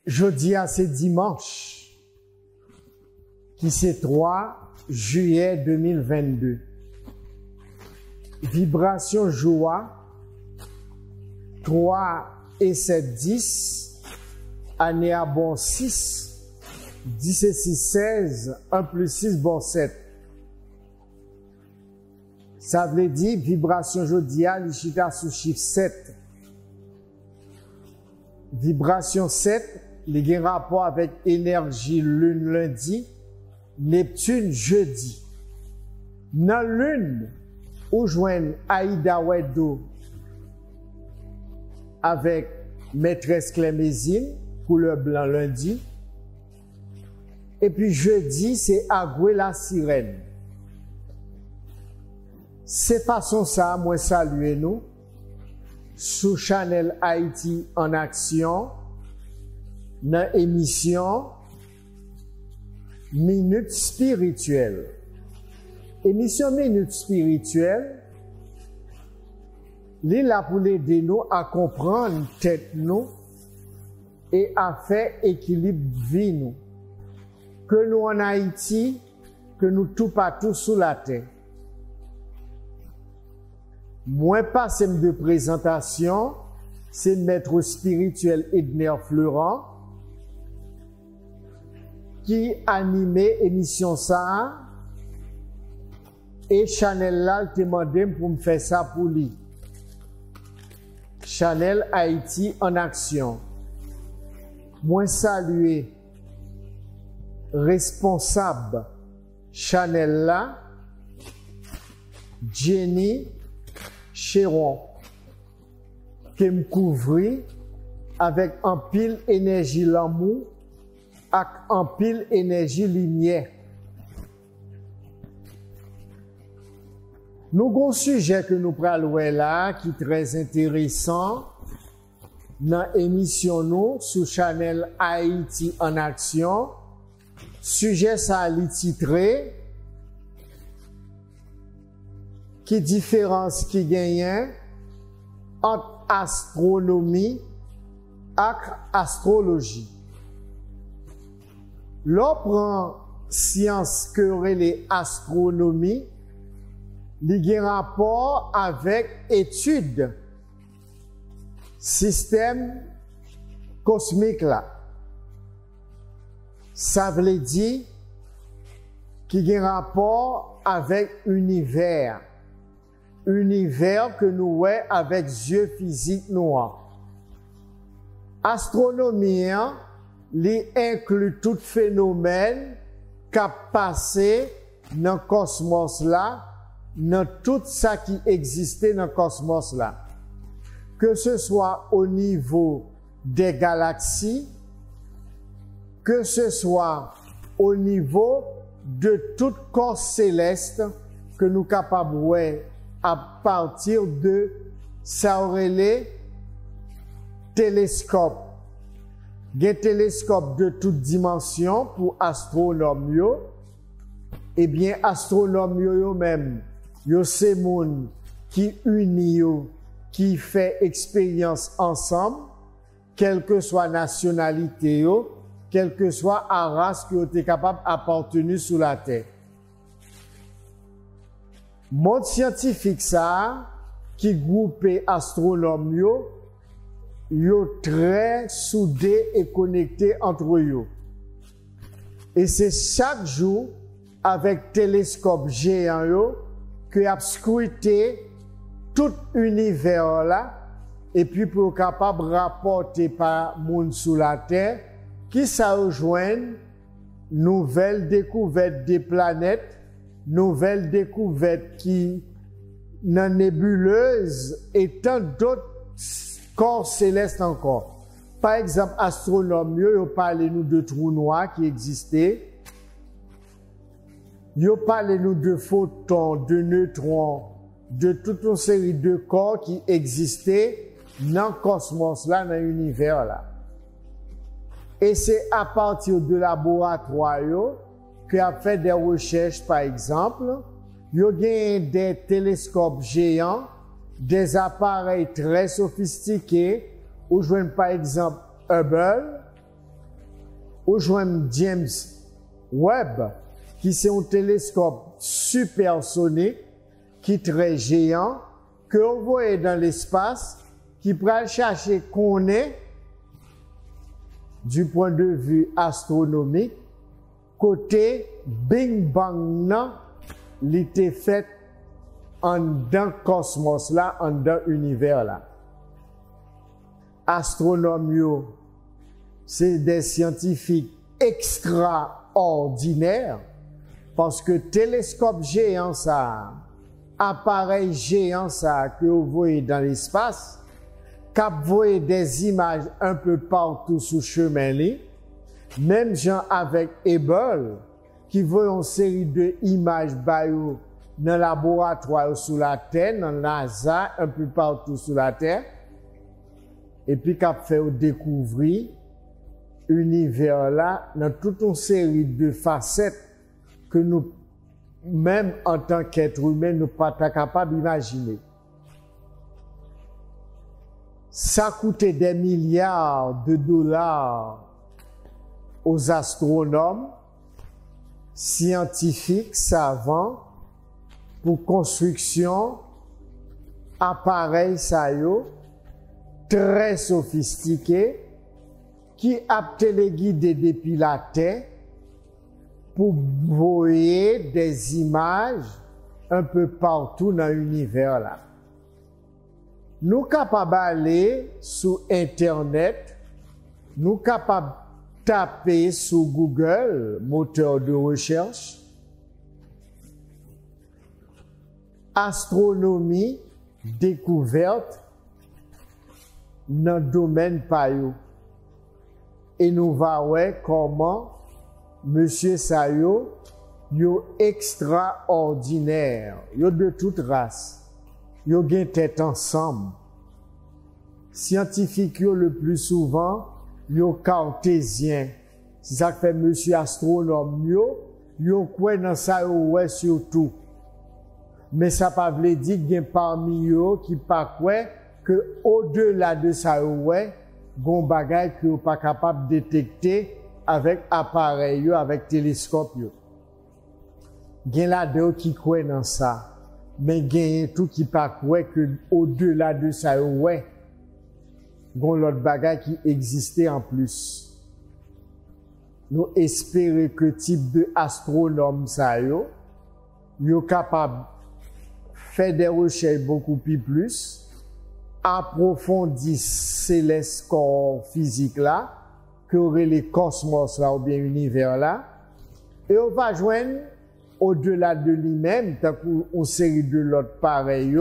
Jeudi à c'est dimanche, qui c'est 3 juillet 2022. Vibration joie, 3 et 7, 10, année à bon 6, 10 et 6, 16, 1 plus 6, bon 7. Ça veut dire, vibration jeudi à l'Ichita sous chiffre 7. Vibration 7, il a un rapport avec énergie lune lundi, Neptune jeudi. Dans lune, où joignent Aïda Wedo avec maîtresse Clémésine, couleur blanc lundi. Et puis jeudi, c'est Agoué la sirène. C'est façon ça, moi saluer nous, sous Channel Haïti en action, dans l'émission Minute Spirituelle. Émission Minute Spirituelle, elle est là pour aider nous à comprendre tête nous et à faire équilibre vie nous. Que nous en Haïti, que nous tout partout sous la terre. Moins passé de présentation, c'est maître spirituel Edner Florent qui animait émission ça et Chanel là te demandé pour me faire ça pour lui. Chanel Haïti en action. Moi saluer responsable Chanel là, Jenny Chéron, qui me couvrit avec un pile énergie l'amour, avec un pile énergie lumière. Nous avons un sujet que nous prenons là, qui est très intéressant, dans l'émission nous, sous Channel Haïti en action. Sujet ça est titré, qui différence qui gagne entre astronomie et astrologie. L'on prend science que les astronomie, il a un rapport avec étude système cosmique là. Ça veut dire qu'il y a un rapport avec univers. Univers que nous voyons avec yeux physiques noirs. Astronomie, li inclut tout phénomène qui a passé dans le cosmos là, dans tout ça qui existait dans le cosmos là. Que ce soit au niveau des galaxies, que ce soit au niveau de tout corps céleste que nous sommes capables de voir à partir de ça aurait les télescopes. Des télescopes de toutes dimensions pour astronomes yo. Eh bien, astronomes yo même, yo c'est moun qui unit yo, qui fait expérience ensemble, quelle que soit nationalité yo, quelle que soit la race qui est capable d'appartenir sous la terre. Monde scientifique ça, qui groupe astronomes yo très soudés et connectés entre eux. Et c'est chaque jour, avec télescope géant yo, que a scruté tout l'univers là, et puis pour capable rapporter par monde sous la terre, qui ça rejoigne nouvelles découvertes des planètes, nouvelles découvertes qui dans nébuleuse et tant d'autres corps célestes encore. Par exemple, astronomes, yo parlent nous de trous noirs qui existaient. Yo parlent nous de photons, de neutrons, de toute une série de corps qui existaient dans le cosmos là, dans l'univers là. Et c'est à partir de laboratoires que a fait des recherches, par exemple, yo gagne des télescopes géants, des appareils très sophistiqués, ou joignent par exemple Hubble, ou joindre James Webb, qui c'est un télescope supersonique, qui est très géant, que vous voyez dans l'espace, qui peut chercher qu'on est, du point de vue astronomique, côté Big Bang, nan, l'était fait en dans cosmos là, en dans univers là. Astronomes, c'est des scientifiques extraordinaires, parce que télescope géant ça, appareil géant ça que vous voyez dans l'espace, cap voyez des images un peu partout sous chemin là, même gens avec Hubble, qui voient une série d'images dans le laboratoire sous la Terre, dans NASA, un peu partout sous la Terre, et puis cap fait découvrir l'univers là, dans toute une série de facettes que nous, même en tant qu'être humain, nous pas capables d'imaginer. Ça coûtait des milliards de dollars aux astronomes, scientifiques, savants, pour construction, appareils très sophistiqués, qui a téléguidé depuis la Terre pour voir des images un peu partout dans l'univers là. Nous capables d'aller sur Internet, nous capables taper sur Google, moteur de recherche, astronomie, découverte, dans le domaine payo. Et nous va voir comment Monsieur Sayo, yo extraordinaire, yo de toute race, yo gen tête ensemble. Scientifique yo le plus souvent, yo cartésien. C'est ça que fait Monsieur astronome yo quoi dans ça yo ouais surtout. Mais ça pas veut dire gen parmi yo qui pas quoi que au-delà de ça yo ouais, gon bagay que yo pas capable de détecter avec appareil yo, avec télescope yo. Gen la de qui croit dans ça, mais gen tout qui pas croit que au-delà de ça yo ouais, gon l'autre bagay qui existait en plus. Nous espérons que type de astronome ça yo capable faire des recherches beaucoup plus, approfondir céleste corps physique là, que aurait les cosmos là ou bien l'univers là, et on va joindre au-delà de lui-même, tant qu'une série de l'autre pareil,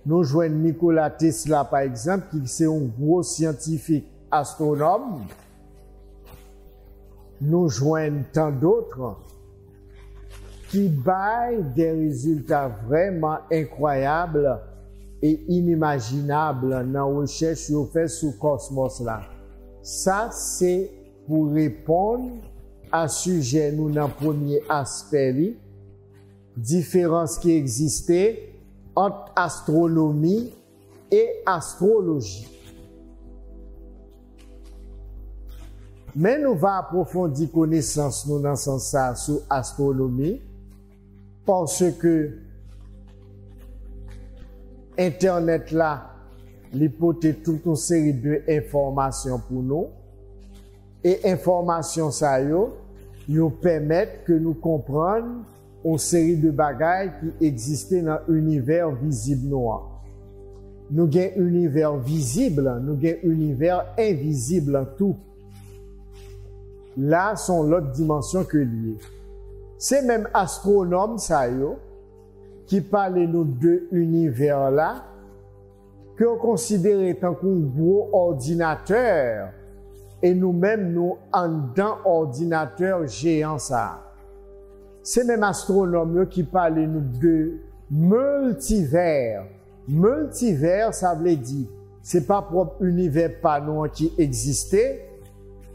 nous joignons Nikola Tesla par exemple, qui c'est un gros scientifique astronome, nous joignons tant d'autres qui baillent des résultats vraiment incroyables et inimaginables dans la recherche qu'on fait sur le cosmos là. Ça, c'est pour répondre à ce sujet, nous, dans le premier aspect, différence qui existait entre astronomie et astrologie. Mais nous va approfondir connaissance nous dans ce sens sur astronomie parce que Internet là, l'hypothèse toute une série d'informations pour nous et informations ça yo permettent que nous comprenions une série de bagailles qui existaient dans l'univers visible noir. Nous avons un univers visible, nous avons un univers invisible en tout. Là, sont l'autre dimension que liée. C'est même astronomes, ça yo, qui parlent nous de univers là, que on considère tant qu'un gros ordinateur, et nous-mêmes, nous, en d'un ordinateur géant ça. C'est même astronomes qui parlent nous de multivers. Multivers, ça veut dire, c'est pas propre univers pas nous qui existait,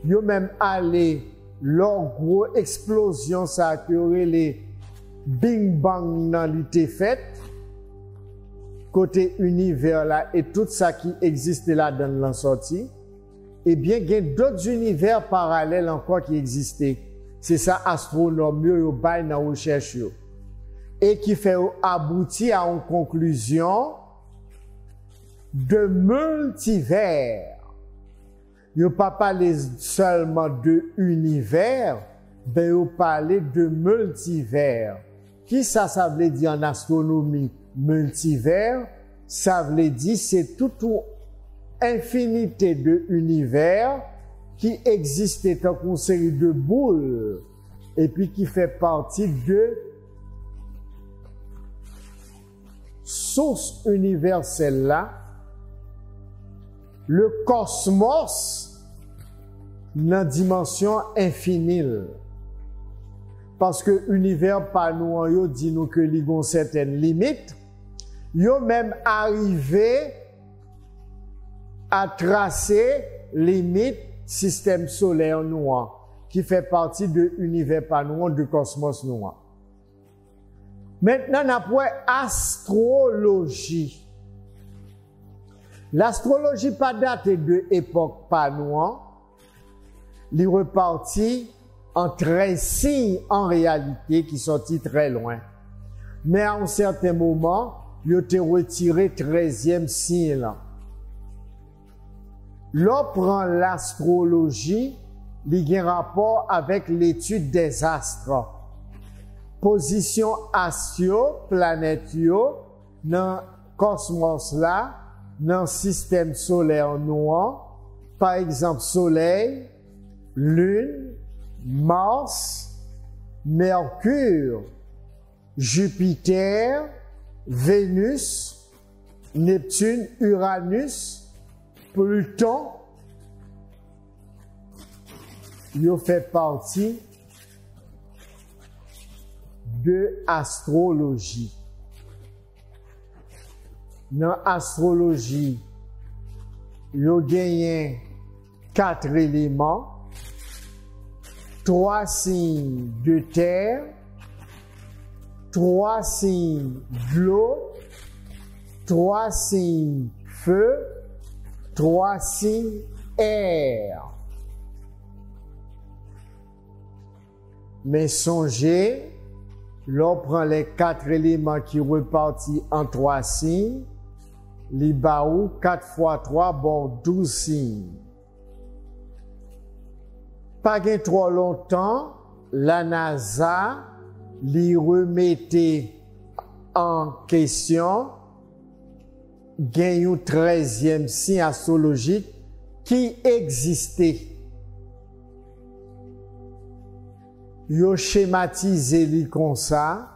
yo même allé leur gros explosion ça qui aurait les Big Bang dans l'été fait côté univers là et tout ça qui existe là dans la sortie eh bien, il y a d'autres univers parallèles encore qui existaient. C'est ça, astronomes, yo bay dans recherche yo. Et qui fait aboutir à une conclusion de multivers. Yo pas parler seulement de univers, mais yo parler de multivers. Qui ça veut dire en astronomie? Multivers, ça veut dire c'est toute une infinité de univers qui existent en une série de boules et puis qui fait partie de source universelle là, le cosmos dans dimension infinie. Parce que l'univers par nous, yo dit nous que li gon certaines limites, yo même arrivé à tracer limite système solaire noir qui fait partie de l'univers par nous, du cosmos noir. Maintenant, on a pour astrologie. L'astrologie pas datée de époque par nous, il repartit en 13 signes en réalité qui sortit très loin. Mais à un certain moment, il a été retiré 13e signe là. L'on prend l'astrologie, il y a un rapport avec l'étude des astres. Position astro, planète yo, dans cosmos là, dans système solaire noir, par exemple Soleil, Lune, Mars, Mercure, Jupiter, Vénus, Neptune, Uranus, Pluton, il fait partie de astrologie. Dans astrologie, il y a 4 éléments, 3 signes de terre, 3 signes de l'eau, 3 signes feu, 3 signes air. Mais songez, l'on prend les 4 éléments qui repartent en 3 signes, les baou 4 fois 3, bon 12 signes. Pas gain trop longtemps, la NASA les remettait en question, gagne un 13e signe astrologique qui existait. Yo schématisé li comme ça.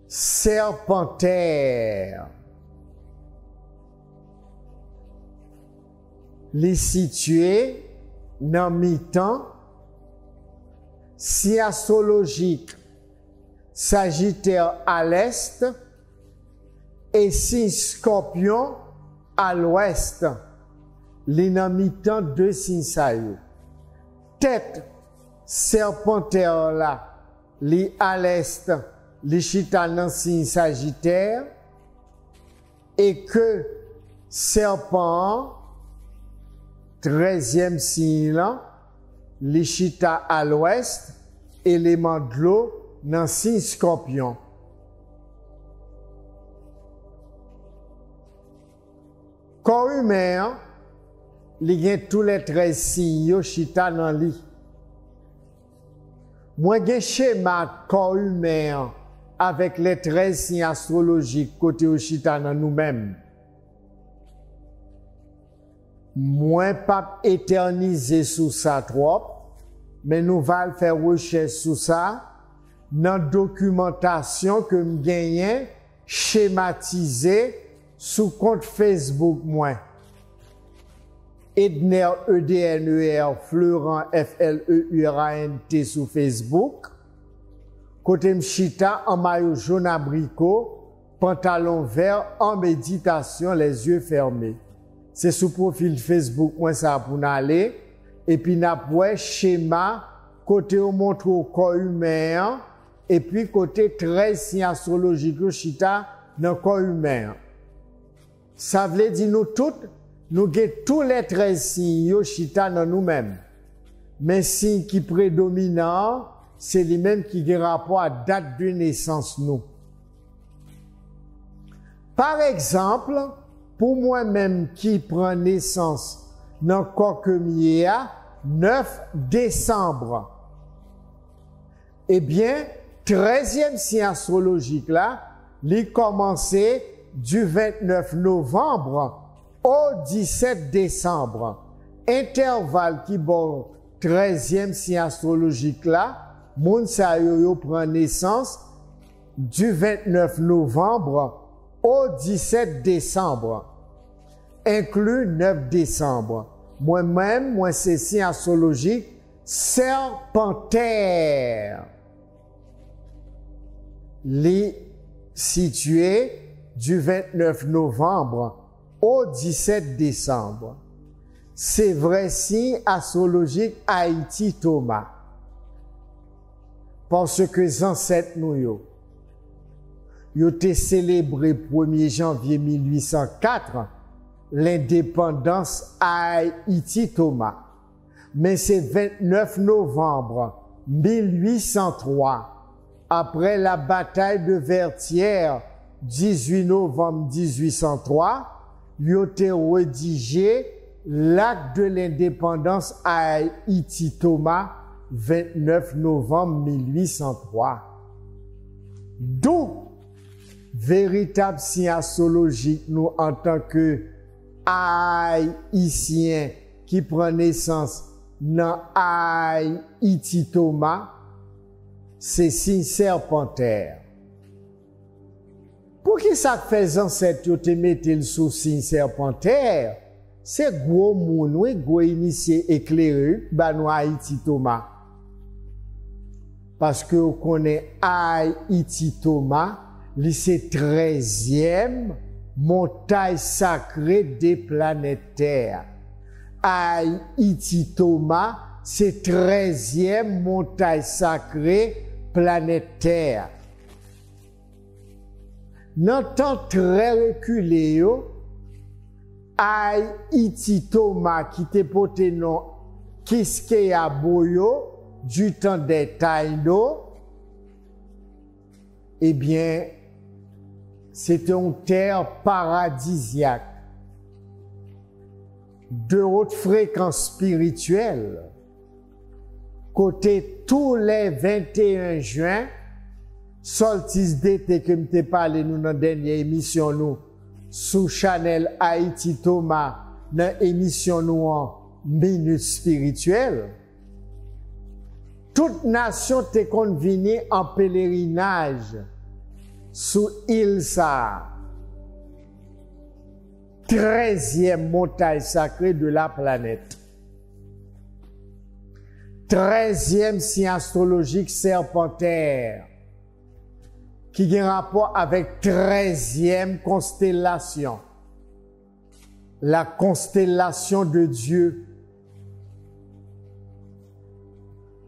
Serpentaire. Les situé dans mi-temps. Si astrologique, Sagittaire à l'est et si Scorpion à l'ouest. Les dans mi-temps deux signes ça yo. Tête serpentaire là, li à l'est, li chita dans signe Sagittaire, et que serpent, 13e signe là, li chita à l'ouest, élément de l'eau, dans signe Scorpion. Corps humain, li gen tous les 13 signes yo chita dans li. Moi gen schéma corps humain avec les 13 signes astrologiques côté yo chita dans nous-mêmes. Moi pas éterniser sous ça trop, mais nous va faire recherche sous ça dans documentation que me gagné schématisé sous compte Facebook moi. Edner, E-D-N-E-R, Florent, F-L-E-U-R-A-N-T sur Facebook. Côté mchita, en maillot jaune abricot, pantalon vert, en méditation, les yeux fermés. C'est sous profil Facebook, moi, ça pour aller. Et puis, n'a pas schéma, côté on montre au corps humain, et puis côté 13 signes astrologiques, chita, dans le corps humain. Ça veut dire nous toutes, nous avons tous les 13 signes chita dans nous-mêmes. Mais signe qui prédominant, c'est les mêmes qui ont rapport à date de naissance nous. Par exemple, pour moi-même qui prend naissance dans Kokemia, 9 décembre. Eh bien, 13e signe astrologique là, il commençait du 29 novembre au 17 décembre. Intervalle qui bon 13e signe astrologique là, moun sa yo prend naissance du 29 novembre au 17 décembre, inclus 9 décembre. Moi-même, moi c'est signe astrologique Serpentaire. Les situé du 29 novembre au 17 décembre. C'est vrai signe astrologique Haïti Thomas. Parce que les ancêtres nous yo été célébré 1er janvier 1804 l'indépendance Haïti Thomas. Mais c'est 29 novembre 1803 après la bataille de Vertières, 18 novembre 1803, il a été rédigé l'acte de l'indépendance à Haïti Thomas, 29 novembre 1803. D'où véritable signe astrologique nous en tant que Haïtiens qui prend naissance dans Haïti Thomas, c'est signe serpentaire. Pour qui ça fait ancêtre yo te mette sous signe serpentaire? C'est gros moun, oui, gros initié éclairé, bah nous Haïti Thomas. Parce que on connaît Haïti Thomas, c'est 13e montagne sacrée des planètes Terre. Haïti Thomas, c'est 13e montagne sacrée planète Terre. Dans le temps très reculé, Haïti Thomas qui te pote non Kiskeya Boyo du temps des Taïno, eh bien, c'était une terre paradisiaque de haute fréquence spirituelle. Côté tous les 21 juin, solstice d'été que m'te parlé nous dans la dernière émission nous sous Chanel Haïti Thomas dans émission nous en minute spirituelle. Toute nation te convenue en pèlerinage sous Ilsa, 13e montagne sacrée de la planète. 13e signe astrologique serpentaire, qui a un rapport avec 13e constellation, la constellation de Dieu.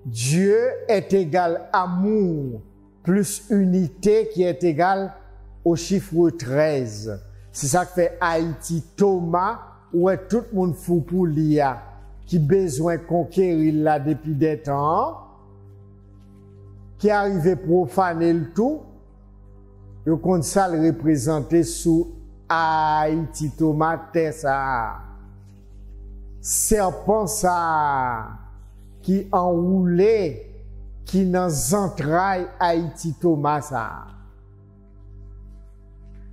Dieu est égal amour plus unité qui est égal au chiffre 13. C'est ça que fait Haïti Thomas, où est tout le monde fou pour l'IA, qui besoin de conquérir là depuis des temps, qui arrive profaner le tout, et qu'on ça le représenter sous Haïti Thomas, ça. Serpent ça, qui enroulé, qui dans entrailles Haïti Thomas ça.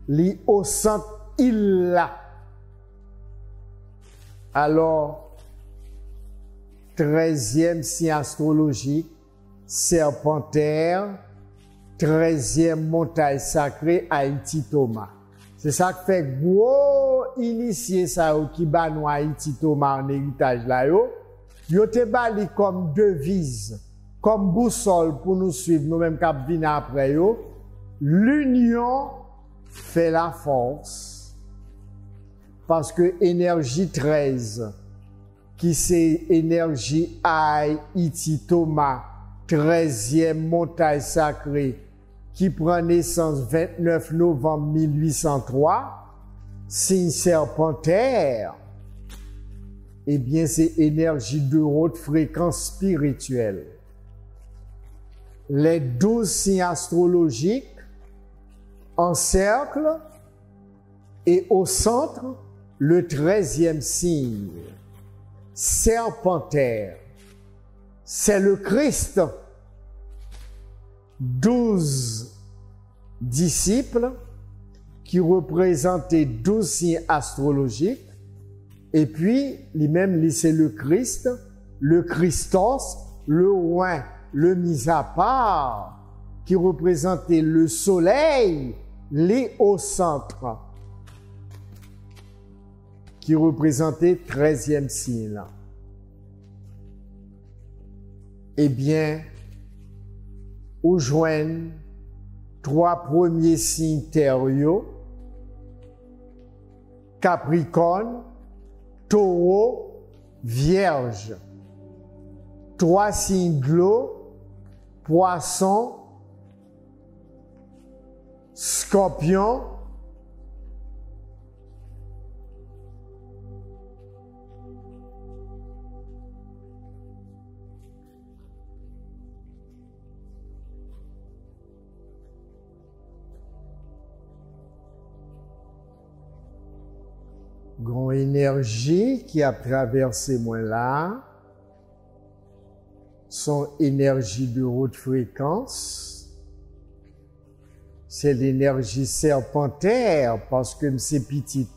Li au centre il là. Alors, 13e signe astrologique, serpentaire, 13e montagne sacrée Haïti Thomas. C'est ça qui fait gros initié ça qui ba nou Haïti Thomas en héritage là yo. Yo te bali comme devise, comme boussole pour nous suivre nous-mêmes cap vinn après yo. L'union fait la force. Parce que énergie 13 qui c'est énergie Haïti Thomas, 13e montagne sacrée, qui prend naissance 29 novembre 1803, signe serpentaire, eh bien, c'est énergie de haute fréquence spirituelle. Les 12 signes astrologiques en cercle et au centre, le 13e signe, Serpentaire. C'est le Christ. 12 disciples qui représentaient 12 signes astrologiques. Et puis, lui-même, c'est le Christ, le Christos, le roi, le mis à part, qui représentait le soleil, les au centre, qui représentait 13e signe. Eh bien, où joignent 3 premiers signes terriaux, Capricorne, Taureau, Vierge. 3 signes de l'eau, Poisson, Scorpion, grande énergie qui a traversé moi là, son énergie de haute fréquence, c'est l'énergie serpentaire, parce que c'est petit.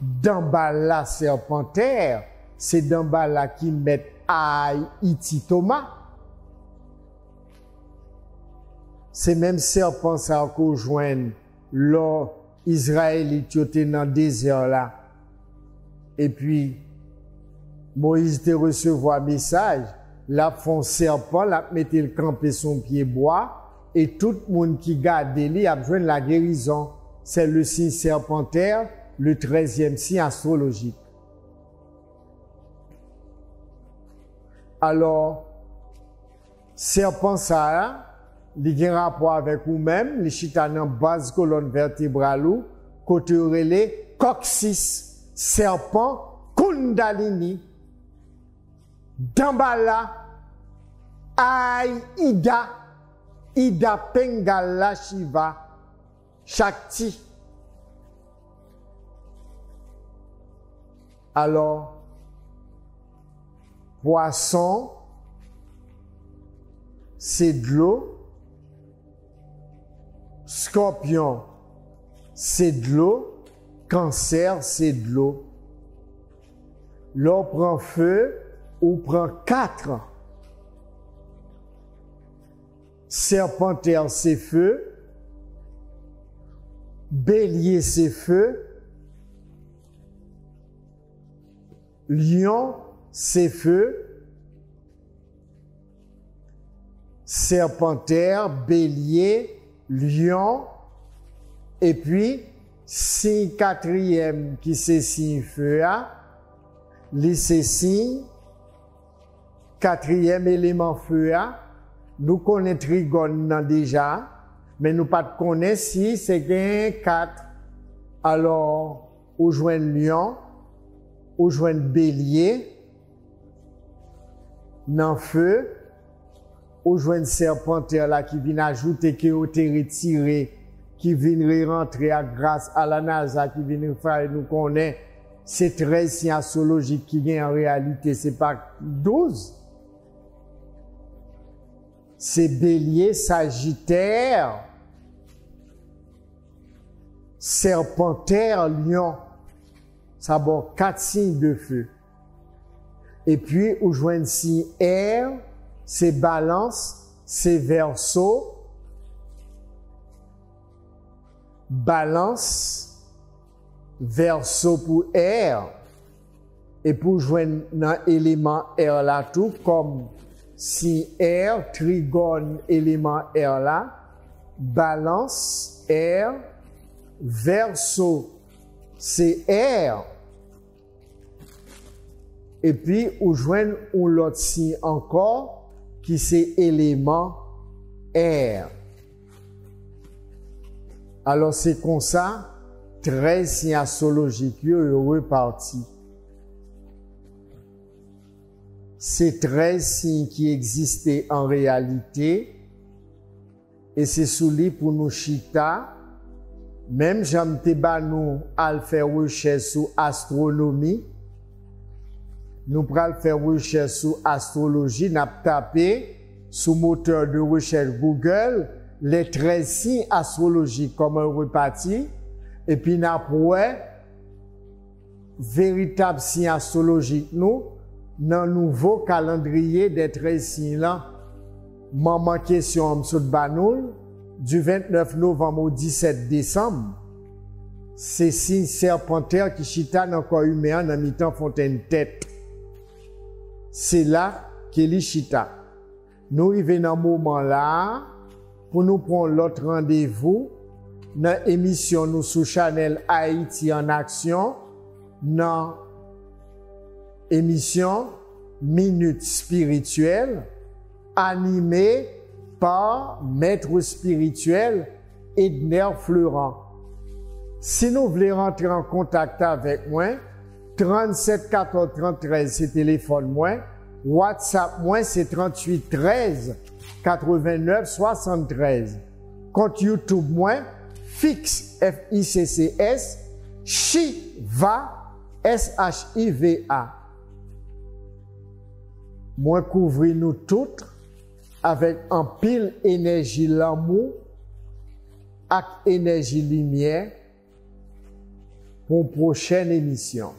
D'en bas là, serpentaire, c'est d'en bas là qui met Haïti Thomas. C'est même serpent ça qu'on joigne l'or Israélite qui était dans le désert là. Et puis, Moïse te recevoir un message, là, font serpent, là, mettez le camper son pied bois, et tout le monde qui garde lui a besoin de la guérison. C'est le signe serpentaire, le 13e signe astrologique. Alors, serpent ça, il a un rapport avec vous-même, les chita dans base colonne vertébrale ou, côté relais, coccyx. Serpent, Kundalini, Dambala, Ida, Ida Pengala Shiva, Shakti. Alors, Poisson, c'est de l'eau. Scorpion, c'est de l'eau. Cancer, c'est de l'eau. L'eau prend feu ou prend 4. Serpentaire, c'est feu. Bélier, c'est feu. Lion, c'est feu. Serpentaire, bélier, lion. Et puis, signe 4e qui c'est signe feu, c'est signe 4e élément feu, nous connaissons trigone déjà, mais nous pas connaissons si c'est gain 4. Alors, ou joindre lion, ou joindre bélier, dans feu, ou joindre serpentaire là qui vient ajouter qui a été retiré, qui vient rentrer grâce à la NASA, qui vient faire nous connaît, c'est 13 signes astrologiques qui gagnent en réalité, c'est pas 12. C'est bélier, sagittaire, serpentaire, lion. Ça bon 4 signes de feu. Et puis, où joignent signe air, c'est balance, c'est verseau, balance, verseau pour air, et pour joindre dans l'élément air là tout, comme si air, trigone, élément air là, balance, air, verseau, c'est air. Et puis, ou joindre un l'autre signe encore, qui c'est élément air. Alors, c'est comme ça, 13 signes astrologiques, repartis. c'est 13 signes qui existaient en réalité. Et c'est sous lui pour nous chita. Même j'aime nous à faire recherche sur astronomie. Nous prenons faire recherche sur astrologie. Nous avons tapé sous moteur de recherche Google les 13 signes astrologiques comment reparti. Et puis nous avons véritable signe astrologique nous dans le nouveau calendrier des 13 signes là. Maman question sur Banoul du 29 novembre au 17 décembre. C'est signe serpentaire qui chita dans le corps humain en mi-temps fontaine tête. C'est là qu'il y chita. Nous arrivons dans ce moment là pour nous prendre l'autre rendez-vous dans l'émission nous sous Channel Haïti en action dans émission Minute spirituelle animée par maître spirituel Edner Fleurant. Si nous voulons rentrer en contact avec moi, 37 14 33 c'est téléphone moi, WhatsApp moi c'est 38 13 89 73. Compte YouTube moi Fix FICCS Shiva SHIVA. Moi couvrir nous toutes avec un pile énergie l'amour et énergie lumière pour une prochaine émission.